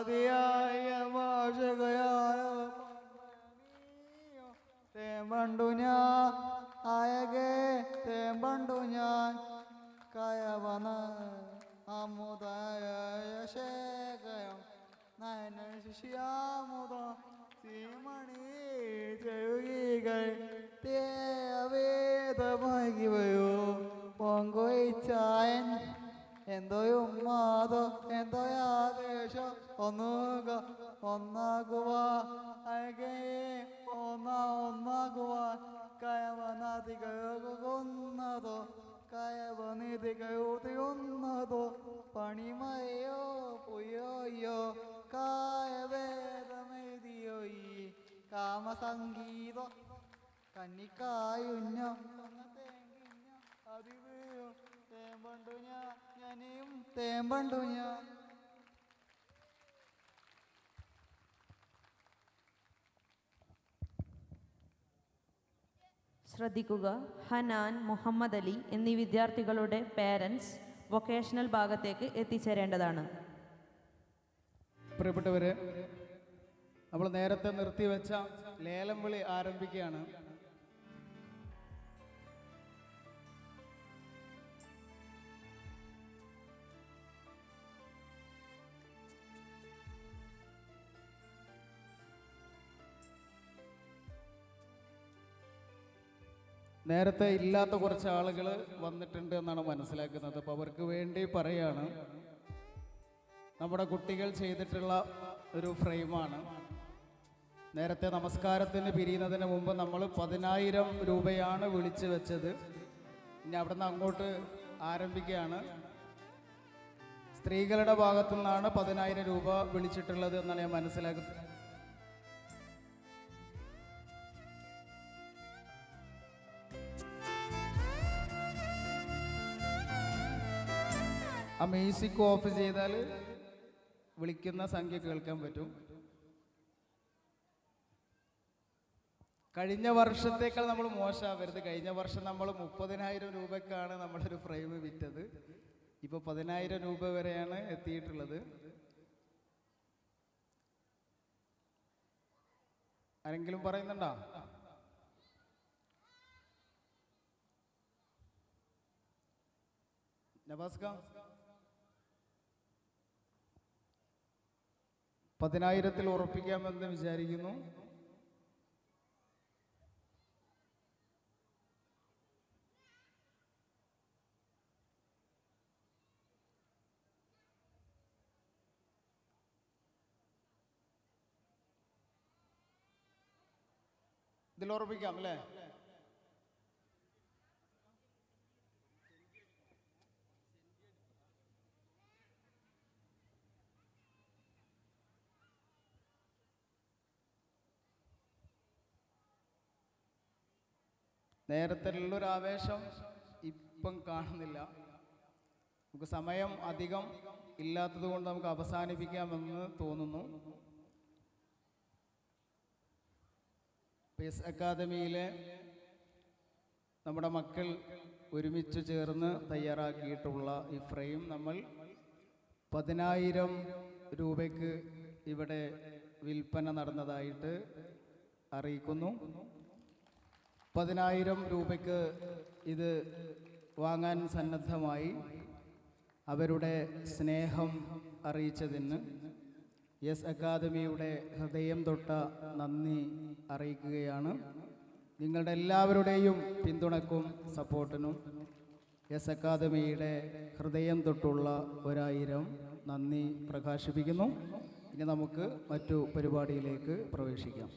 ആദിയായ ഭാഷകയായ തേമ്പണ്ടു ഞാൻ ആയകെ തേമ്പണ്ടു ഞാൻ കയവന അമുദായ ശേഖരം നയന ശിഷ്യാമുദ ശ്രീമണി ചെയ്യുകകൾ തേവേദമാകിവയോ പൊങ്കൊയിച്ചായൻ എന്തോയോ ഉമ്മാതോ എന്തോയോ ആദേശം ഒന്നാകുക അയകെ ഒന്നാകുക കയവനധികൊന്നതോ കയവനിധികൊന്നതോ പണിമയോ പുയോയോ കായവേദമെതിയോ ഈ കാമസംഗീത കന്നിക്കായുഞ്ഞോ അതിവയോ തേമ്പണ്ടു ഞാനും തേമ്പണ്ടു ഞാൻ. ശ്രദ്ധിക്കുക, ഹനാൻ, മുഹമ്മദ് അലി എന്നീ വിദ്യാർത്ഥികളുടെ പേരൻസ് വൊക്കേഷണൽ ഭാഗത്തേക്ക് എത്തിച്ചേരേണ്ടതാണ്. പ്രിയപ്പെട്ടവരെ, നമ്മൾ നേരത്തെ നിർത്തിവെച്ച ലേലം വിളി ആരംഭിക്കുകയാണ്. നേരത്തെ ഇല്ലാത്ത കുറച്ച് ആളുകൾ വന്നിട്ടുണ്ട് എന്നാണ് മനസ്സിലാക്കുന്നത്. അപ്പോൾ അവർക്ക് വേണ്ടി പറയാണ്, നമ്മുടെ കുട്ടികൾ ചെയ്തിട്ടുള്ള ഒരു ഫ്രെയിമാണ്. നേരത്തെ നമസ്കാരത്തിന് പിരിയുന്നതിന് മുമ്പ് നമ്മൾ 10,000 രൂപയാണ് വിളിച്ചു വെച്ചത്. ഇനി അവിടെ നിന്ന് അങ്ങോട്ട് ആരംഭിക്കുകയാണ്. സ്ത്രീകളുടെ ഭാഗത്തു നിന്നാണ് 10,000 രൂപ വിളിച്ചിട്ടുള്ളത് എന്നാണ് ഞാൻ മനസ്സിലാക്കുന്നത്. ആ മ്യൂസിക് ഓഫ് ചെയ്താൽ വിളിക്കുന്ന സംഖ്യ കേൾക്കാൻ പറ്റും. കഴിഞ്ഞ വർഷത്തേക്കാൾ നമ്മൾ മോശമാവരുത്. കഴിഞ്ഞ വർഷം നമ്മൾ 30,000 രൂപയ്ക്കാണ് നമ്മളൊരു ഫ്രെയിം വിറ്റത്. ഇപ്പോൾ 10,000 രൂപ വരെയാണ് എത്തിയിട്ടുള്ളത്. ആരെങ്കിലും പറയുന്നുണ്ടോ? നവാസ്ക 10,000-ൽ ഉറപ്പിക്കാമെന്ന് വിചാരിക്കുന്നു. ഇതിൽ ഉറപ്പിക്കാം അല്ലേ? നേരത്തെ ഉള്ളൊരു ആവേശം ഇപ്പം കാണുന്നില്ല. നമുക്ക് സമയം അധികം ഇല്ലാത്തത് കൊണ്ട് നമുക്ക് അവസാനിപ്പിക്കാമെന്ന് തോന്നുന്നു. പേസ് അക്കാദമിയിലെ നമ്മുടെ മക്കൾ ഒരുമിച്ച് ചേർന്ന് തയ്യാറാക്കിയിട്ടുള്ള ഈ ഫ്രെയിം നമ്മൾ 10,000 രൂപയ്ക്ക് ഇവിടെ വിൽപ്പന നടന്നതായിട്ട് അറിയിക്കുന്നു. 10,000 രൂപയ്ക്ക് ഇത് വാങ്ങാൻ സന്നദ്ധമായി അവരുടെ സ്നേഹം അറിയിച്ചതിന് യെസ് അക്കാദമിയുടെ ഹൃദയം തൊട്ട നന്ദി അറിയിക്കുകയാണ്. നിങ്ങളുടെ എല്ലാവരുടെയും പിന്തുണക്കും സപ്പോർട്ടിനും യെസ് അക്കാദമിയുടെ ഹൃദയം തൊട്ടുള്ള 1,000 നന്ദി പ്രകാശിപ്പിക്കുന്നു. ഇനി നമുക്ക് മറ്റു പരിപാടിയിലേക്ക് പ്രവേശിക്കാം.